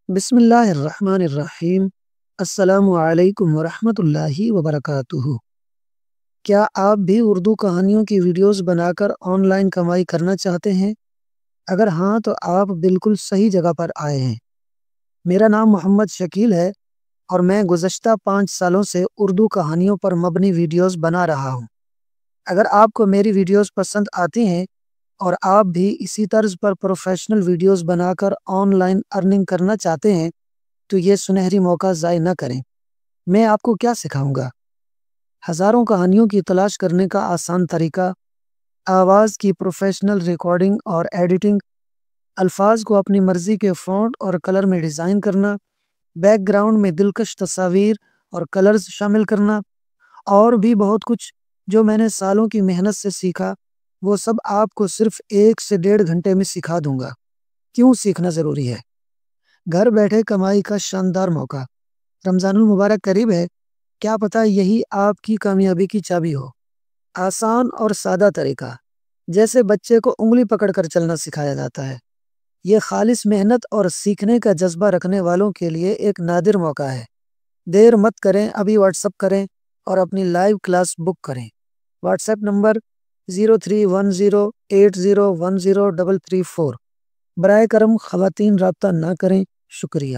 بسم اللہ الرحمن الرحیم۔ السلام علیکم ورحمۃ اللہ وبرکاتہ۔ کیا آپ بھی اردو کہانیوں کی ویڈیوز بنا کر آن لائن کمائی کرنا چاہتے ہیں؟ اگر ہاں تو آپ بالکل صحیح جگہ پر آئے ہیں۔ میرا نام محمد شکیل ہے اور میں گزشتہ 5 سالوں سے اردو کہانیوں پر مبنی ویڈیوز بنا رہا ہوں۔ اگر آپ کو میری ویڈیوز پسند آتی ہیں اور آپ بھی اسی طرز پر پروفیشنل ویڈیوز بنا کر آن لائن ارننگ کرنا چاہتے ہیں تو یہ سنہری موقع ضائع نہ کریں۔ میں آپ کو کیا سکھاؤں گا؟ ہزاروں کہانیوں کی تلاش کرنے کا آسان طریقہ، آواز کی پروفیشنل ریکارڈنگ اور ایڈیٹنگ، الفاظ کو اپنی مرضی کے فونٹ اور کلر میں ڈیزائن کرنا، بیک گراؤنڈ میں دلکش تصاویر اور کلرز شامل کرنا، اور بھی بہت کچھ جو میں نے سالوں کی محنت سے سیکھا، وہ سب آپ کو صرف 1 سے 1.5 گھنٹے میں سکھا دوں گا۔ کیوں سیکھنا ضروری ہے؟ گھر بیٹھے کمائی کا شاندار موقع۔ رمضان المبارک قریب ہے، کیا پتہ یہی آپ کی کامیابی کی چابی ہو۔ آسان اور سادہ طریقہ، جیسے بچے کو انگلی پکڑ کر چلنا سکھایا جاتا ہے۔ یہ خالص محنت اور سیکھنے کا جذبہ رکھنے والوں کے لیے ایک نادر موقع ہے۔ دیر مت کریں، ابھی واٹس ایپ کریں اور اپنی لائیو کلاس بک کریں۔ What's app number 031080103334۔ برائے کرم خواتین رابطہ نہ کریں۔ شکریہ۔